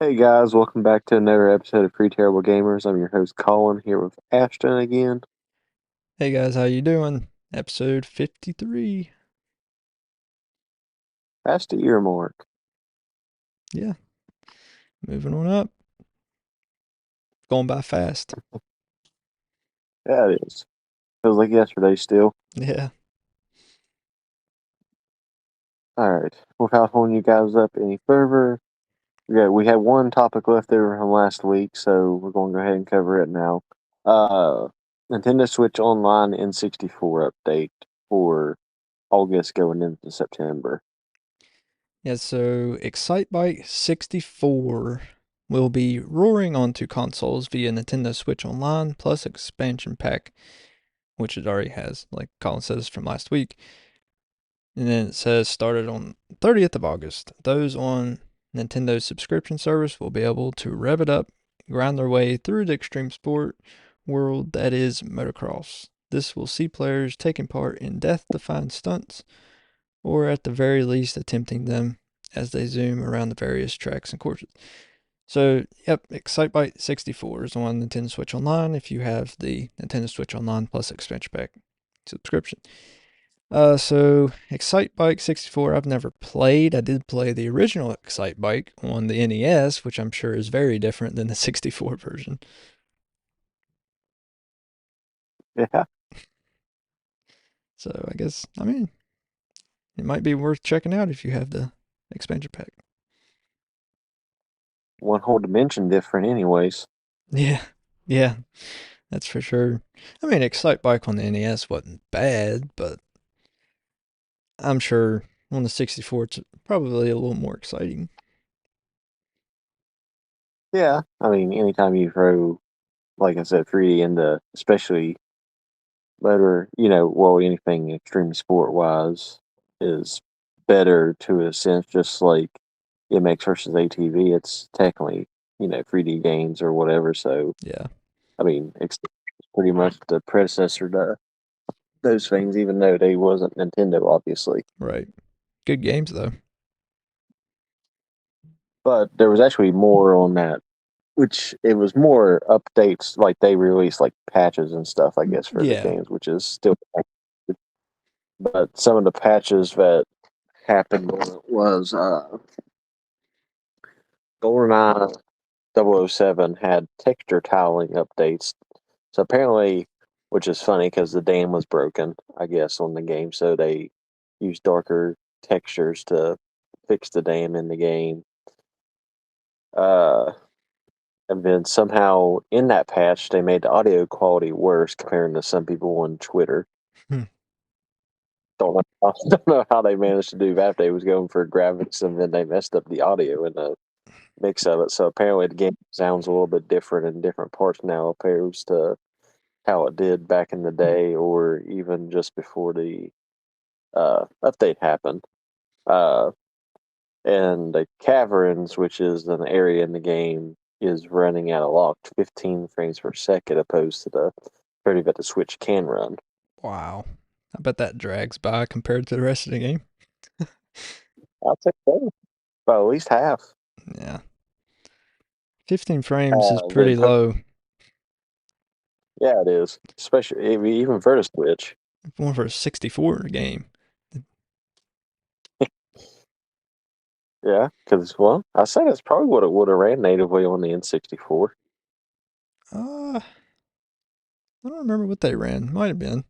Hey guys, welcome back to another episode of Free Terrible Gamers. I'm your host Colin here with Ashton again. Hey guys, how you doing? Episode 53. Past the year mark. Yeah, moving on up. Going by fast. Yeah, it is. Feels like yesterday still. Yeah. Alright, without holding you guys up any further, we had one topic left over from last week, so we're going to go ahead and cover it now. Uh, Nintendo Switch Online N64 update for August going into September. Yeah, so Excitebike 64 will be roaring onto consoles via Nintendo Switch Online plus expansion pack, which it already has, like Colin says from last week. And then it says started on 30th of August. Those on Nintendo's subscription service will be able to rev it up, grind their way through the extreme sport world that is motocross. This will see players taking part in death-defying stunts, or at the very least attempting them as they zoom around the various tracks and courses. So, yep, Excitebike 64 is on Nintendo Switch Online if you have the Nintendo Switch Online Plus expansion pack subscription. So Excitebike 64, I've never played. I did play the original Excitebike on the NES, which I'm sure is very different than the 64 version. Yeah, So I guess, I mean, it might be worth checking out if you have the expansion pack. one whole dimension different anyways. Yeah, yeah, that's for sure. I mean, Excitebike on the NES wasn't bad, but I'm sure on the 64 it's probably a little more exciting. Yeah, I mean, anytime you throw, like I said, 3D into, especially better, well, anything extreme sport wise is better to a sense, just like MX versus ATV. It's technically, 3D games or whatever. So, Yeah, I mean, it's pretty much the predecessor to those things, even though they wasn't Nintendo, obviously. right. Good games though. But there was actually more on that, which it was more updates, like they released like patches and stuff, I guess, for the Yeah. games, which is still. But some of the patches that happened was GoldenEye 007 had texture tiling updates. So apparently, which is funny because the dam was broken, I guess, on the game. So they used darker textures to fix the dam in the game. Uh, and then somehow in that patch, they made the audio quality worse comparing to some people on Twitter. Don't know how they managed to do that. They was going for graphics and then they messed up the audio in the mix of it. So apparently the game sounds a little bit different in different parts now opposed to how it did back in the day or even just before the update happened. Uh, and the caverns, which is an area in the game, is running at a locked 15 frames per second opposed to the 30 that the Switch can run. Wow. I bet that drags by compared to the rest of the game. I'll take that. Well, at least half. Yeah. 15 frames is Then pretty low. yeah, it is. Especially even for the Switch. One for a 64 game. Yeah, because well, I say that's probably what it would have ran natively on the N64. I don't remember what they ran. Might have been.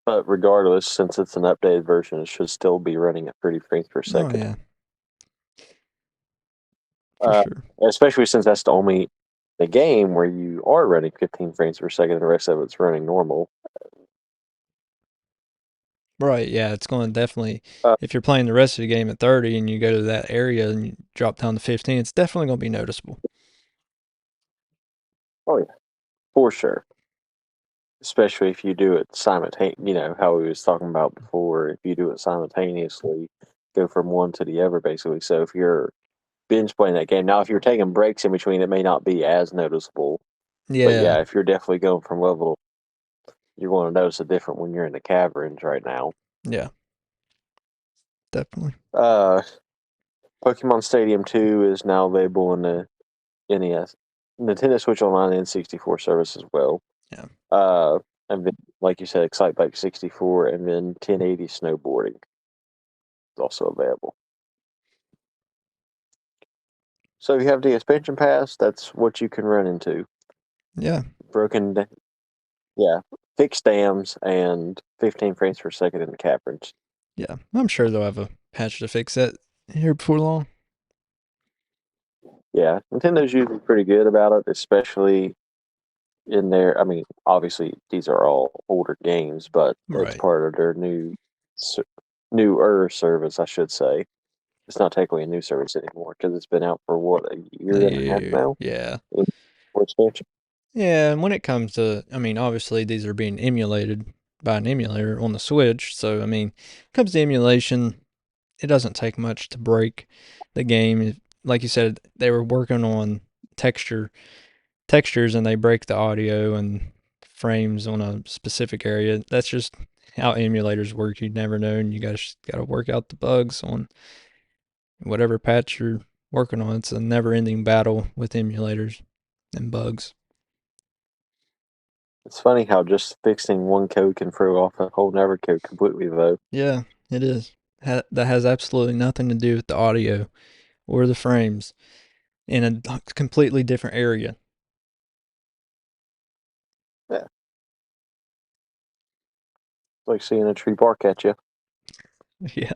But regardless, since it's an updated version, it should still be running at 30 frames per Oh, second. yeah. For Uh, sure. Especially since that's the only the game where you are running 15 frames per second, and the rest of it's running normal. Right. Yeah. It's going to definitely, Uh, if you're playing the rest of the game at 30 and you go to that area and you drop down to 15, it's definitely going to be noticeable. oh yeah, for sure. Especially if you do it simultaneously, how we was talking about before. If you do it simultaneously, go from one to the other, basically. So if you're binge playing that game now, if you're taking breaks in between, it may not be as noticeable. But Yeah. yeah, if you're definitely going from level, you're going to notice a different when you're in the caverns right now. Yeah. definitely. Uh, Pokemon Stadium 2 is now available in the NES, Nintendo Switch Online, and 64 service as well. Yeah. And then, like you said, Excite Bike 64, and then 1080 snowboarding is also available. So you have the expansion pass. That's what you can run into. Yeah. Broken, yeah, fixed dams and 15 frames per second in the caverns. Yeah. I'm sure they'll have a patch to fix that here before long. Yeah, Nintendo's usually pretty good about it, especially in their. I mean, obviously these are all older games, but it's Right. part of their newer service, I should say. It's not technically a new service anymore because it's been out for what, a year and a half now. Yeah. For expansion. Yeah, and when it comes to, I mean, obviously these are being emulated by an emulator on the Switch. So, I mean, when it comes to emulation, it doesn't take much to break the game. Like you said, they were working on textures and they break the audio and frames on a specific area. That's just how emulators work. You never know, and you gotta work out the bugs on whatever patch you're working on. It's a never-ending battle with emulators and bugs. It's funny how just fixing one code can throw off a whole other code completely, though. Yeah, it is. That has absolutely nothing to do with the audio or the frames in a completely different area. Yeah, it's like seeing a tree bark at you. Yeah.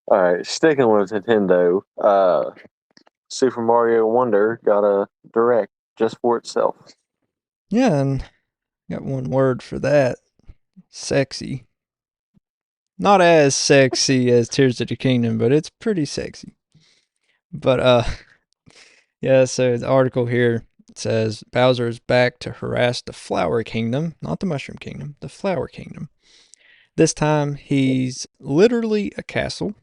All right, sticking with Nintendo, Super Mario Wonder got a direct just for itself. Yeah, and got one word for that. Sexy. Not as sexy as Tears of the Kingdom, but it's pretty sexy. But yeah, so the article here says Bowser is back to harass the Flower Kingdom, not the Mushroom Kingdom, the Flower Kingdom. This time he's literally a castle.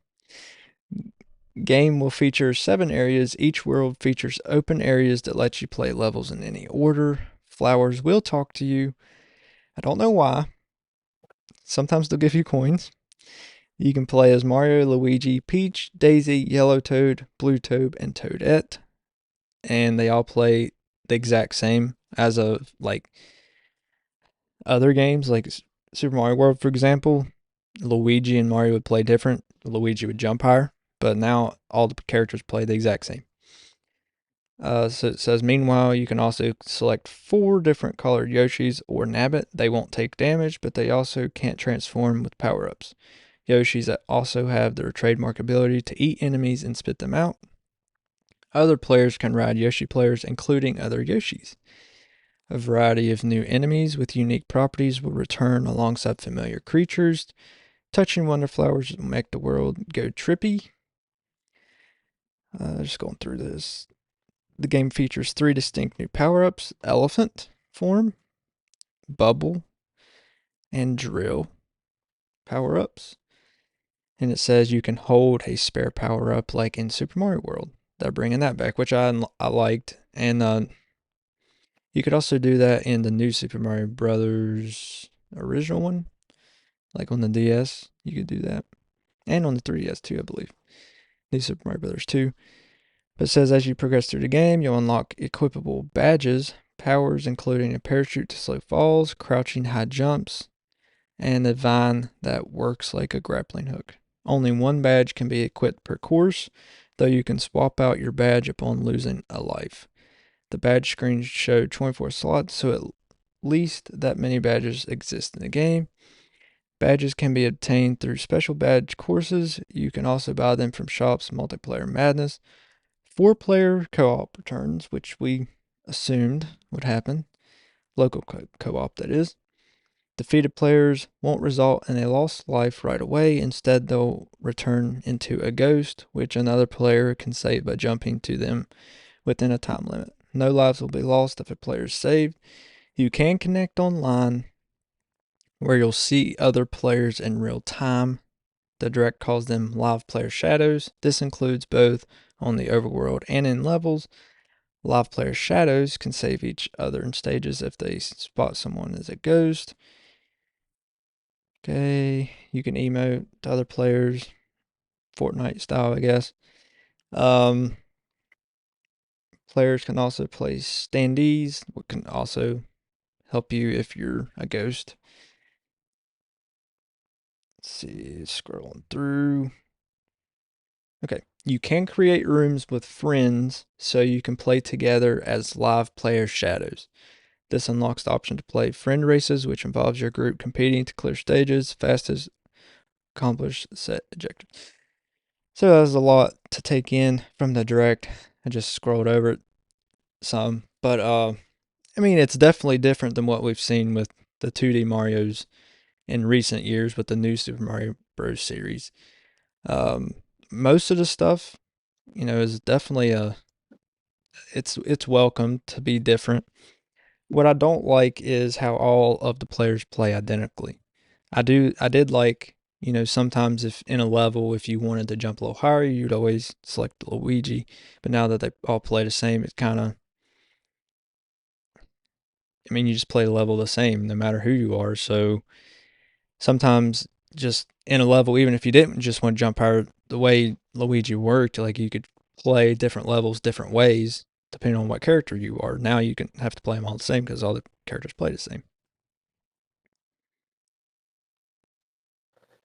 Game will feature 7 areas. Each world features open areas that let you play levels in any order. Flowers will talk to you. I don't know why. Sometimes they'll give you coins. You can play as Mario, Luigi, Peach, Daisy, Yellow Toad, Blue Toad, and Toadette. And they all play the exact same as of like other games, like Super Mario World, for example. Luigi and Mario would play different. Luigi would jump higher, but now all the characters play the exact same. So it says, meanwhile, you can also select 4 different colored Yoshis or Nabbit. They won't take damage, but they also can't transform with power ups. Yoshis that also have their trademark ability to eat enemies and spit them out. Other players can ride Yoshi players, including other Yoshis. A variety of new enemies with unique properties will return alongside familiar creatures. Touching wonder flowers will make the world go trippy. Just going through this. The game features 3 distinct new power ups: Elephant form, Bubble, and Drill power ups. And it says you can hold a spare power up like in Super Mario World. They're bringing that back, which I liked. And you could also do that in the new Super Mario Brothers original one, like on the DS. You could do that, and on the 3DS too, I believe. New Super Mario Brothers 2. But it says as you progress through the game, you'll unlock equipable badges, powers including a parachute to slow falls, crouching high jumps, and a vine that works like a grappling hook. Only one badge can be equipped per course, though you can swap out your badge upon losing a life. The badge screens show 24 slots, so at least that many badges exist in the game. Badges can be obtained through special badge courses. You can also buy them from shops. Multiplayer Madness. 4-player co-op returns, which we assumed would happen. Local co-op, that is. Defeated players won't result in a lost life right away. Instead, they'll return into a ghost, which another player can save by jumping to them within a time limit. No lives will be lost if a player is saved. You can connect online where you'll see other players in real time. The direct calls them live player shadows. This includes both on the overworld and in levels. Live player shadows can save each other in stages if they spot someone as a ghost. Okay, you can emote to other players, Fortnite style, I guess. Um, Players can also play standees, which can also help you if you're a ghost. Let's see, scrolling through. Okay, you can create rooms with friends so you can play together as live player shadows. This unlocks the option to play friend races, which involves your group competing to clear stages, fastest, accomplish set objectives. So that was a lot to take in from the direct. I just scrolled over it some, but I mean, it's definitely different than what we've seen with the 2D Mario's in recent years with the new Super Mario Bros. Series. Um, Most of the stuff, is definitely it's welcome to be different. What I don't like is how all of the players play identically. I did like, sometimes if in a level, if you wanted to jump a little higher, you'd always select Luigi. But now that they all play the same, it's kind of, I mean, you just play the level the same no matter who you are. So sometimes just in a level, even if you didn't just want to jump higher, the way Luigi worked, like you could play different levels different ways depending on what character you are. Now you can have to play them all the same because all the characters play the same.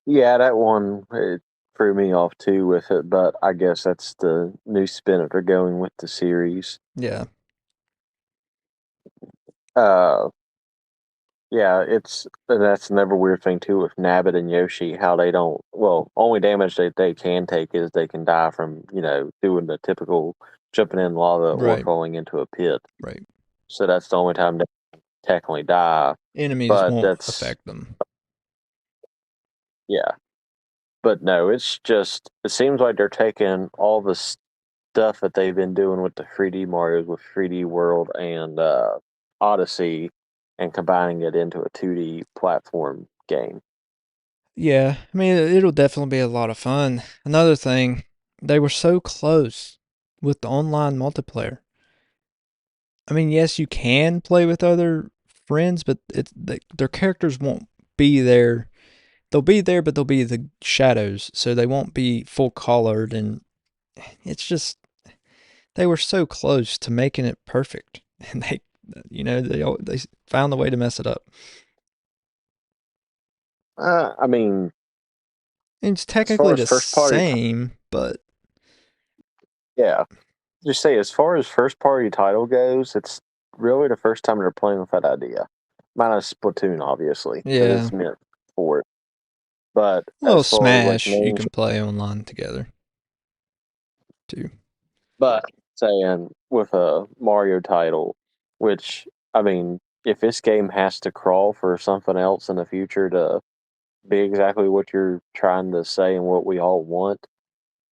Yeah, that one it threw me off too with it, but I guess that's the new spin that they're going with the series. Yeah. Uh, yeah, and that's another weird thing too with Nabbit and Yoshi, how they don't. Well, only damage they can take is they can die from doing the typical jumping in lava or Right. falling into a pit. Right. So that's the only time they technically die. Enemies But won't that's affect them. yeah. But no, it's just it seems like they're taking all the stuff that they've been doing with the 3D Mario's with 3D World and Odyssey and combining it into a 2D platform game. Yeah, I mean, it'll definitely be a lot of fun. Another thing, they were so close with the online multiplayer. I mean, yes, you can play with other friends, but their characters won't be there. They'll be there, but they'll be the shadows, so they won't be full colored. And it's just they were so close to making it perfect, and they found the way to mess it up. I mean, And it's as far technically as the first party, same, but yeah, just say as far as first party title goes, it's really the first time they're playing with that idea. Minus Splatoon, obviously, because yeah. it's meant for it. But Well, as far as like Smash, you names, can play online together too. but saying with a Mario title, which I mean, if this game has to crawl for something else in the future to be exactly what you're trying to say and what we all want,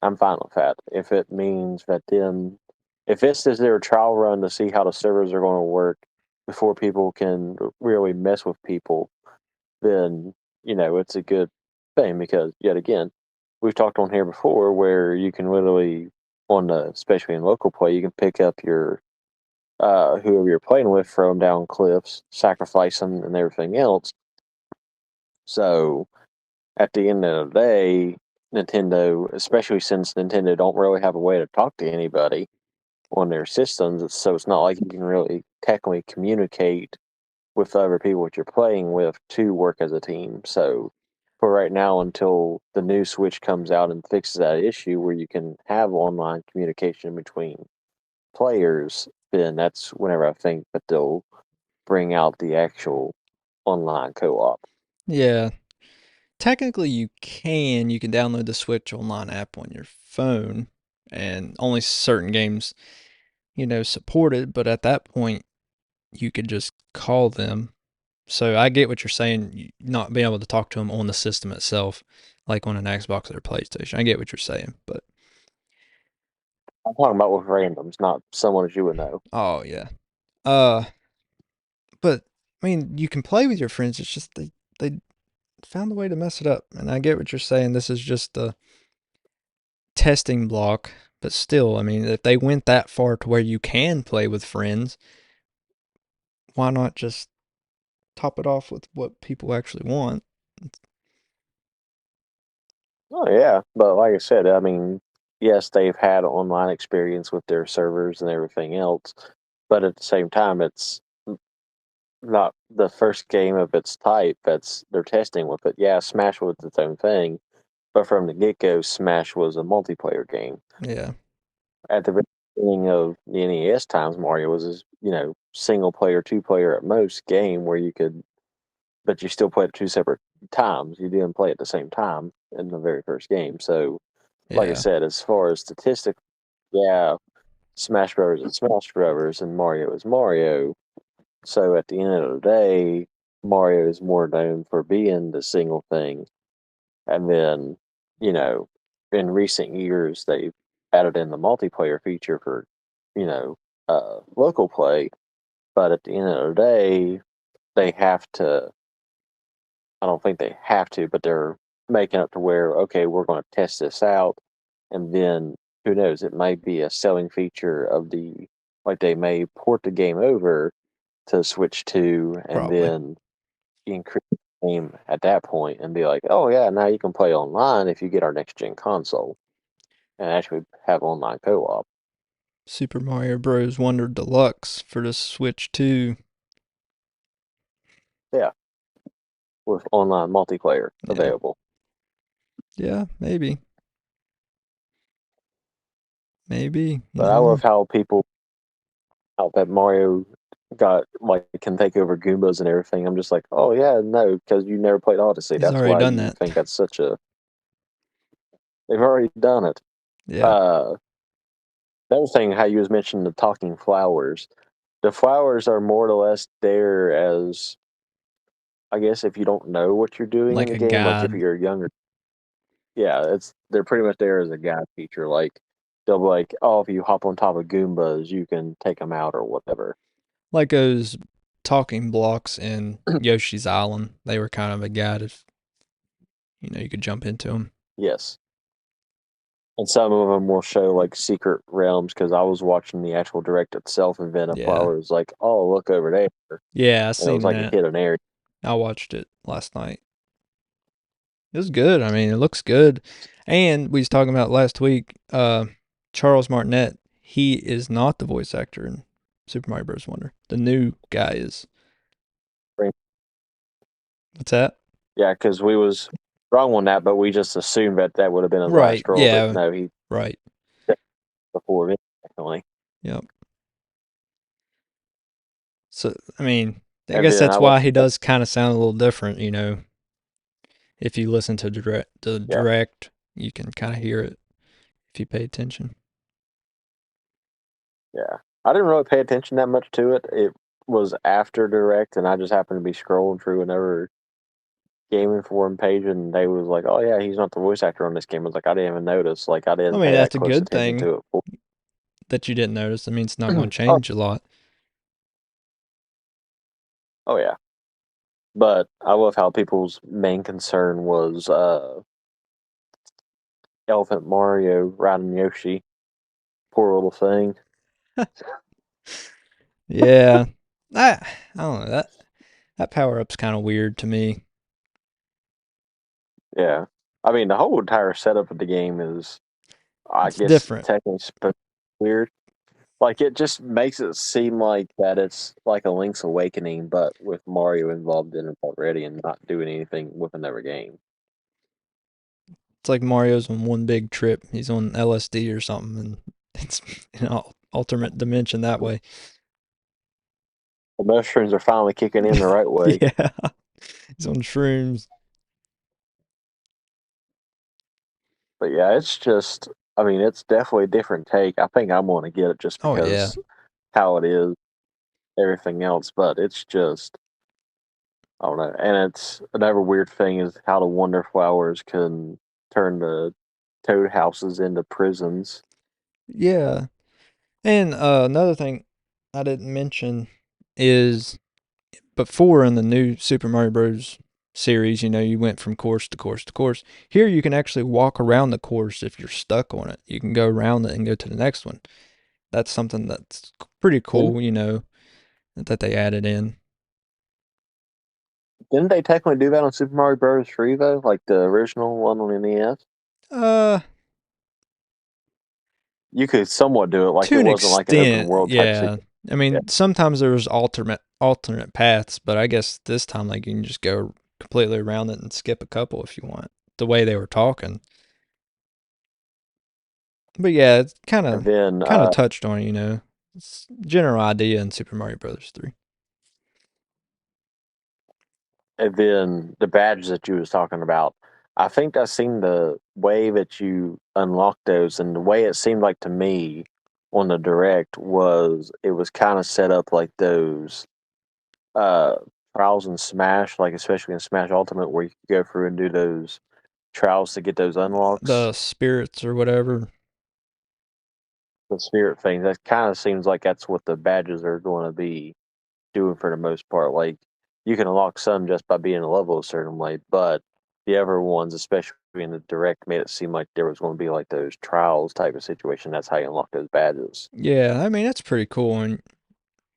I'm fine with that. If it means that then, if this is their trial run to see how the servers are going to work before people can really mess with people, then, it's a good thing because, yet again, we've talked on here before where you can literally, especially in local play, you can pick up your, whoever you're playing with, throw them down cliffs, sacrifice them, and everything else. So, at the end of the day, Nintendo, especially since Nintendo don't really have a way to talk to anybody on their systems, so it's not like you can really technically communicate with other people that you're playing with to work as a team. So for right now, until the new Switch comes out and fixes that issue where you can have online communication between players, then that's whenever I think that they'll bring out the actual online co-op. Yeah, technically you can download the Switch Online app on your phone, and only certain games support it. But at that point, you could just call them. So I get what you're saying, not being able to talk to them on the system itself, like on an Xbox or PlayStation. I get what you're saying, but I'm talking about with randoms, not someone that you would know. oh yeah, uh, but I mean, you can play with your friends. It's just they found a way to mess it up, and I get what you're saying. This is just the testing block, but still, I mean, if they went that far to where you can play with friends, why not just top it off with what people actually want? Oh yeah, but like I said, I mean, yes, they've had online experience with their servers and everything else, but at the same time, it's not the first game of its type that's they're testing with it. Yeah, Smash was its own thing, but from the get go, Smash was a multiplayer game. Yeah, At the very beginning of the NES times, Mario was single player, two player at most game where you could, but you still played at two separate times. You didn't play at the same time in the very first game. So, like I yeah. said, as far as statistics, yeah, Smash Brothers is Smash Brothers and Mario is Mario. So at the end of the day, Mario is more known for being the single thing. And then, you know, in recent years, they've added in the multiplayer feature for, you know, local play. But at the end of the day, they have to, I don't think they have to, but they're making it to where, okay, we're going to test this out. And then who knows, it might be a selling feature of like they may port the game over to Switch 2 and Probably. then increase the game at that point and be like, oh yeah, now you can play online if you get our next gen console and actually have online co-op. Super Mario Bros. Wonder Deluxe for the Switch 2. Yeah, with online multiplayer Yeah. available. Yeah, maybe. Maybe. You But I never know. love how people out that Mario got like can take over Goombas and everything. I'm just like, oh yeah, no, because you never played Odyssey. He's That's already why done you that. think that's such a. They've already done it. Yeah. Uh, the other thing, how you was mentioning the talking flowers. The flowers are more or less there as, I guess, if you don't know what you're doing in Like the a game, like if guide. you're younger, yeah, they're pretty much there as a guide feature. Like they'll be like, oh, if you hop on top of Goombas, you can take them out or whatever. Like those talking blocks in Yoshi's Island. They were kind of a guide if, you could jump into them. Yes, and some of them will show like secret realms because I was watching the actual direct itself, and then a Yeah. flower was like, oh, look over there, Yeah, I and it was seen like a that. hidden area. I watched it last night. It was good. I mean, it looks good. And we was talking about last week, Charles Martinet, he is not the voice actor in Super Mario Bros. Wonder. The new guy is. What's that? Yeah, because we was wrong on that, but we just assumed that that would have been his Right. last role. But Yeah. no, he Right. before it, definitely. Yep. So, I mean, I And guess then that's I love, why he does kind of sound a little different. If you listen to yeah, direct, you can kind of hear it if you pay attention. yeah. I didn't really pay attention that much to it. It was after direct, and I just happened to be scrolling through another gaming forum page, and they was like, "Oh yeah, he's not the voice actor on this game." I was like, I didn't even notice. Like, I I didn't mean, pay that that's a close good attention thing to it. that you didn't notice. I mean, it's not going to oh, change a lot. oh yeah. But I love how people's main concern was Elephant Mario riding Yoshi. Poor little thing. Yeah. I don't know. That power up's kind of weird to me. Yeah. I mean, the whole entire setup of the game is, I It's guess, different. technically weird. Like, it just makes it seem like that it's like a Link's Awakening, but with Mario involved in it already and not doing anything with another game. It's like Mario's on one big trip. He's on LSD or something, and it's alternate dimension that way. The mushrooms are finally kicking in the right way. Yeah, he's on shrooms. But yeah, it's just, I mean, it's definitely a different take. I think I'm going to get it just Oh yeah, because how it is, everything else, but it's just, I don't know. And it's another weird thing is how the Wonder Flowers can turn the toad houses into prisons. yeah. And another thing I didn't mention is before in the new Super Mario Bros. Series, you went from course to course to course. Here, you can actually walk around the course if you're stuck on it. You can go around it and go to the next one. That's something that's pretty Didn't, cool, that they added in. didn't they technically do that on Super Mario Bros. 3 though? Like the original one on NES? Uh, You could somewhat do it, like to it an wasn't like an open extent, world type yeah. situation. I Yeah. mean, sometimes there's alternate paths, but I guess this time like you can just go completely around it and skip a couple if you want. The way they were talking, but yeah, it's kind And of then kind of touched on it's general idea in Super Mario Brothers 3. the badge that you was talking about, I think I seen the way that you unlock those, and the way it seemed like to me on the direct was it was kind of set up like those uh trials in Smash, like especially in Smash Ultimate, where you could go through and do those trials to get those unlocks, The spirits or whatever. the spirit things. That kind of seems like that's what the badges are going to be doing for the most part. Like you can unlock some just by being a level a certain way, but the other ones, especially in the direct, made it seem like there was going to be like those trials type of situation. That's how you unlock those badges. Yeah, I mean that's pretty cool, and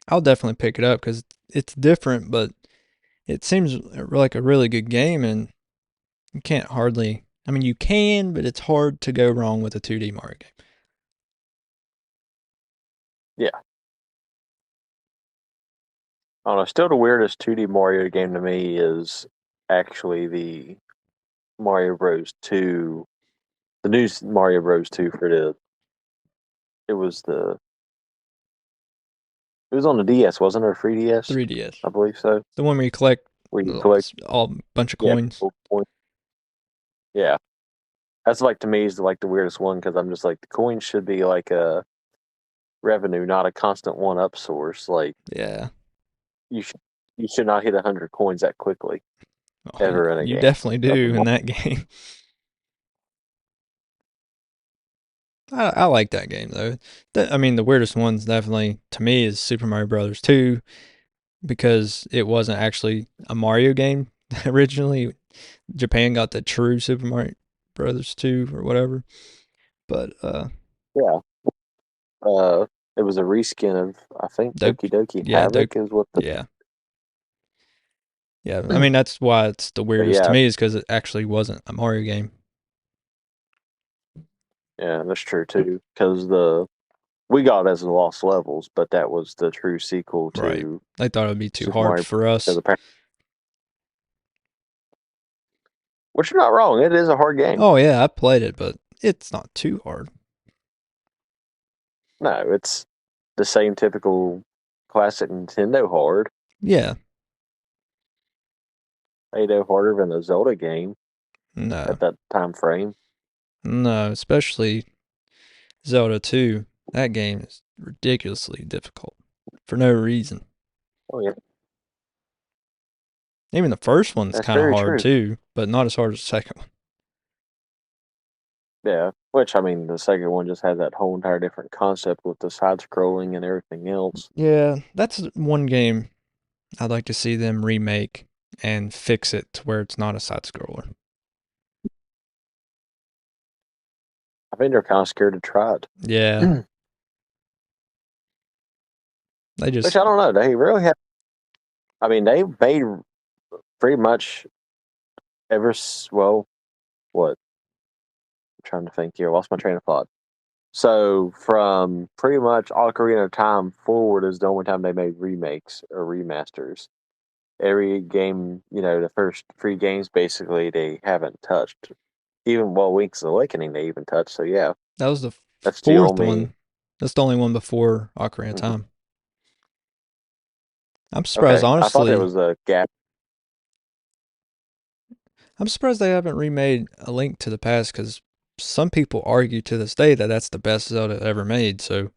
I'll definitely pick it up because it's different, but it seems like a really good game, and you can't hardly. I mean, you can, but it's hard to go wrong with a 2D Mario game. Yeah. I don't know. Still, the weirdest 2D Mario game to me is actually the Mario Bros. 2, the new Mario Bros. 2 for the. It was the. It was on the DS, wasn't it? Or 3DS, 3DS, I believe so. the one where you collect Where you collect, all bunch of yeah, coins. points. Yeah, that's like to me is like the weirdest one because I'm just like the coins should be like a revenue, not a constant one up source. Like Yeah, you should you should not hit 100 coins that quickly oh, ever in a you game. definitely do in that game. I like that game though. I mean, the weirdest ones definitely to me is Super Mario Brothers 2 because it wasn't actually a Mario game originally. Japan got the true Super Mario Brothers 2 or whatever. But Yeah, uh, it was a reskin of I think Doke, Doki Doki yeah, Havoc Doke, is what the. yeah, yeah. I mean, that's why it's the But weirdest to yeah, me is because it actually wasn't a Mario game. yeah, that's true too. Because the we got it as the Lost Levels, but that was the true sequel Right. to I thought it would be too Super hard Mario. for us. Which you're not wrong. It is a hard game. Oh yeah, I played it, but it's not too hard. No, it's the same typical classic Nintendo hard. Yeah. Ain't no harder than a Zelda game No. at that time frame. No, especially Zelda 2. That game is ridiculously difficult for no reason. Oh yeah, Even the first one's that's kind of very hard true. too, but not as hard as the second one. Yeah, which I mean, the second one just had that whole entire different concept with the side scrolling and everything else. Yeah, that's one game I'd like to see them remake and fix it to where it's not a side scroller. I think they're kind of scared to try it. Yeah, they Which just I don't know. They really have. I mean, they made pretty much well. What? I'm trying to think here. Lost my train of thought. So from pretty much Ocarina of Time forward is the only time they made remakes or remasters. Every game, the first three games basically they haven't touched. Even Link's Awakening they even touched. So yeah, that was the that's the fourth only. one. That's the only one before Ocarina of Mhm. Time. I'm surprised, Okay, I thought there honestly. was a gap. I'm surprised they haven't remade A Link to the Past because some people argue to this day that that's the best Zelda ever made. So,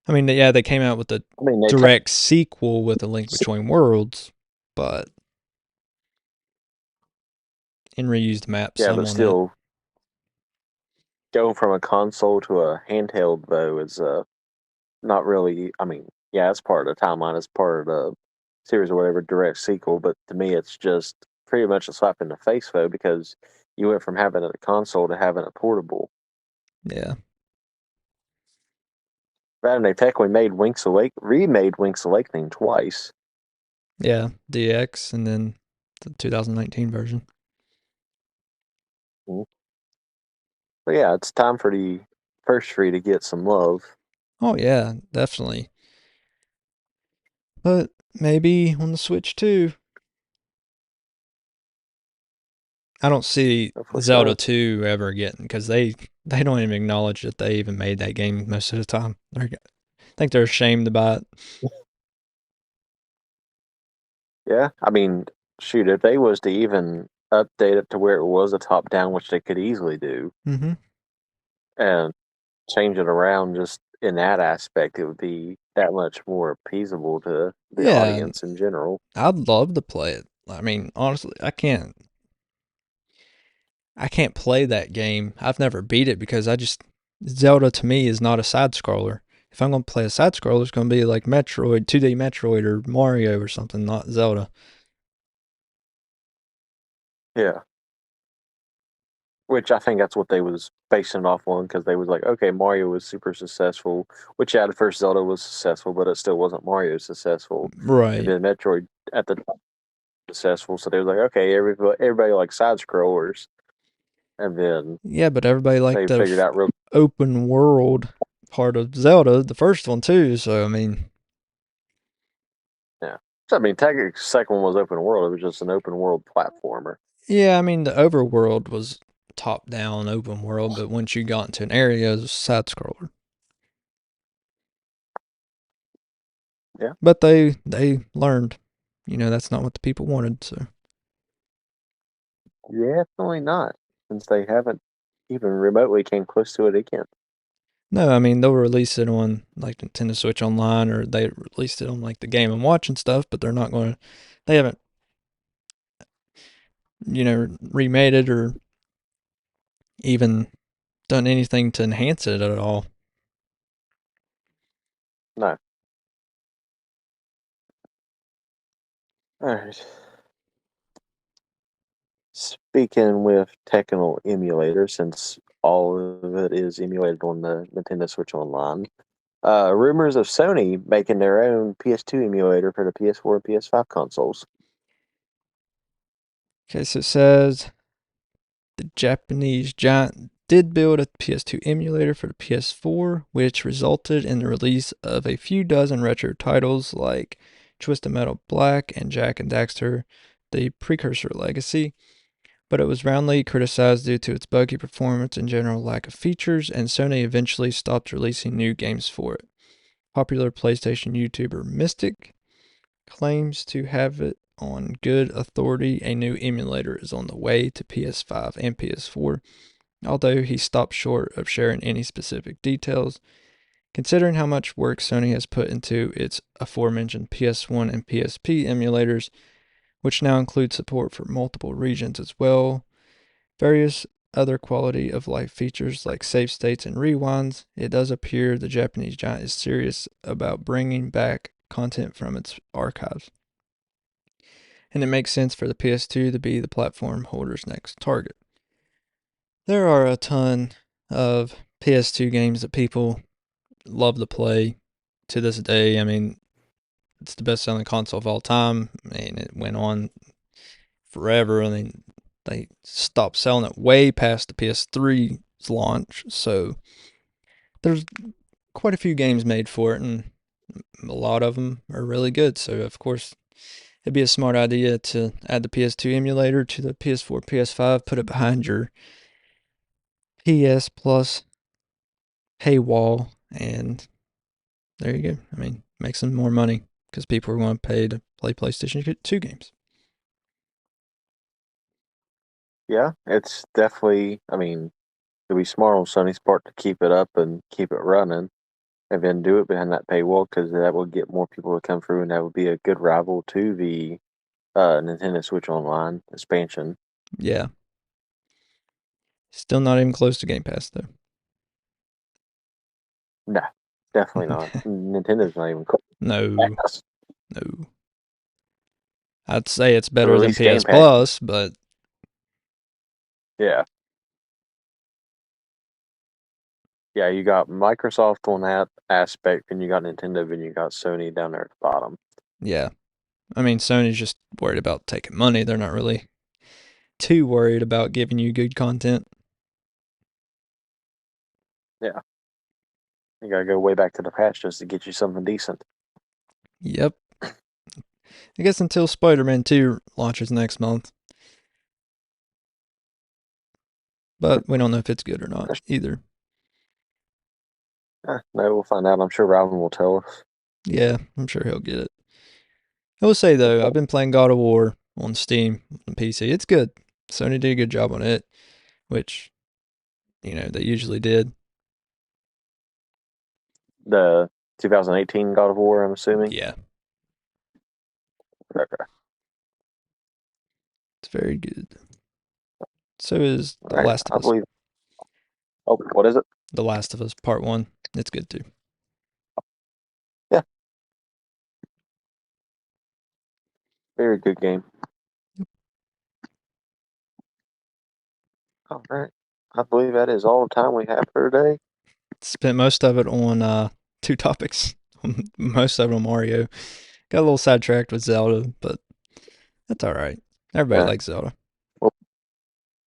I mean, yeah, they came out with the I mean, they direct sequel with A Link Between Worlds, but and reused maps yeah, some but on that. still going from a console to a handheld though is not really. I mean, yeah, it's part of the timeline. It's part of the series or whatever direct sequel. But to me, it's just pretty much a slap in the face though because you went from having a console to having a portable. Yeah, Rather, they technically remade Wink's Awakening twice. yeah, DX and then the 2019 version. Mhm. But yeah, it's time for the first tree to get some love. Oh yeah, definitely. But maybe on the Switch too. I don't see Hopefully Zelda so. 2 ever getting because they don't even acknowledge that they even made that game most of the time. I think they're ashamed about it. Yeah, I mean, shoot, if they was to even update it to where it was a top down, which they could easily do, Mm-hmm. and change it around just in that aspect, it would be that much more appeasable to the Yeah, audience in general. I'd love to play it. I mean, honestly, I can't play that game. I've never beat it because Zelda to me is not a side scroller. If I'm gonna play a side scroller, it's gonna be like Metroid, 2D Metroid or Mario or something, not Zelda. Yeah, which I think that's what they was basing it off on because they was like, okay, Mario was super successful, which yeah, the first Zelda was successful, but it still wasn't Mario successful, and Right. then Metroid at the time was successful, so they was like, okay, everybody likes side scrollers, and then Yeah, but everybody liked they the figured out real open world part of Zelda, the first one too. So I mean, yeah. So, I mean, technically, the second one was open world. It was just an open world platformer. yeah, I mean the overworld was top down open world, but once you got into an area, it was side scroller. Yeah, But they learned, that's not what the people wanted. So definitely not, since they haven't even remotely came close to it again. no, I mean they'll release it on like Nintendo Switch Online, or they released it on like the Game and Watch and stuff, but they're not going to. They haven't remade it or even done anything to enhance it at all. No. All right. Speaking with technical emulator, since all of it is emulated on the Nintendo Switch Online, rumors of Sony making their own PS2 emulator for the PS4 and PS5 consoles. Okay, so it says the Japanese giant did build a PS2 emulator for the PS4, which resulted in the release of a few dozen retro titles like Twisted Metal Black and Jack and Daxter, the precursor legacy. But it was roundly criticized due to its buggy performance and general lack of features, and Sony eventually stopped releasing new games for it. Popular PlayStation YouTuber Mystic claims to have it on good authority a new emulator is on the way to PS5 and PS4, although he stopped short of sharing any specific details. Considering how much work Sony has put into its aforementioned PS1 and PSP emulators, which now include support for multiple regions as well, various other quality of life features like save states and rewinds, it does appear the Japanese giant is serious about bringing back content from its archives. And it makes sense for the PS2 to be the platform holder's next target. There are a ton of PS2 games that people love to play to this day. I mean, it's the best selling console of all time. I mean, it went on forever. I mean, they stopped selling it way past the PS3's launch. So there's quite a few games made for it, and a lot of them are really good. So, of course, it'd be a smart idea to add the PS2 emulator to the PS4, PS5, put it behind your PS Plus paywall, and there you go. I mean, make some more money because people are going to pay to play PlayStation 2 games. Yeah, it's definitely, I mean, it'd be smart on Sony's part to keep it up and keep it running and then do it behind that paywall because that would get more people to come through and that would be a good rival to the Nintendo Switch Online expansion. Yeah. Still not even close to Game Pass, though. Nah, definitely not. Nintendo's not even close. No, no. I'd say it's To better than release Game PS Pass. Plus, but Yeah. Yeah, you got Microsoft on that aspect, and you got Nintendo, and you got Sony down there at the bottom. yeah. I mean, Sony's just worried about taking money. They're not really too worried about giving you good content. Yeah, you gotta go way back to the past just to get you something decent. Yep. I guess until Spider-Man 2 launches next month. But we don't know if it's good or not either. No, we'll find out. I'm sure Robin will tell us. Yeah, I'm sure he'll get it. I will say though, I've been playing God of War on Steam on PC. It's good. Sony did a good job on it, which they usually did. The 2018 God of War, I'm assuming. Yeah, Okay. it's very good. So is All The right. Last of I Us. believe. Oh, what is it? The Last of Us Part 1. It's good too. Yeah, very good game. All right. I believe that is all the time we have for today. Spent most of it on two topics. Most of it on Mario. Got a little sidetracked with Zelda, but that's all right. Everybody Uh, likes Zelda. will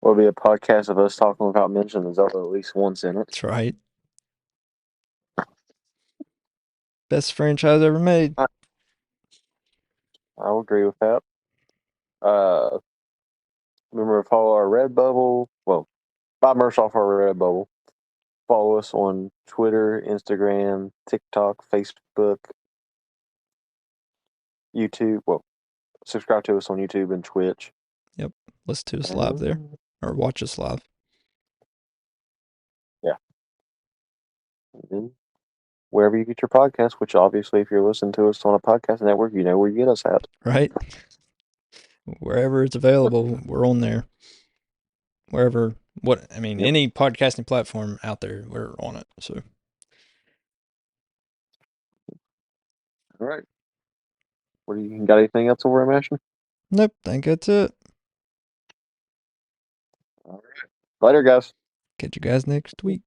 will be a podcast of us talking about mentioning Zelda at least once in it. That's right. Best franchise ever made. I'll agree with that. Uh, remember to follow our Redbubble. Well, buy merch off our Redbubble. Follow us on Twitter, Instagram, TikTok, Facebook, YouTube. Well, subscribe to us on YouTube and Twitch. Yep. Listen to us live there. Or watch us live. Yeah. And wherever you get your podcast, which obviously, if you're listening to us on a podcast network, you know where you get us at. Right? Wherever it's available, we're on there. Wherever, Yep. any podcasting platform out there, we're on it. So, All right. What do you got? Anything else over there, Mashing? nope, think that's it. All right. Later, guys. Catch you guys next week.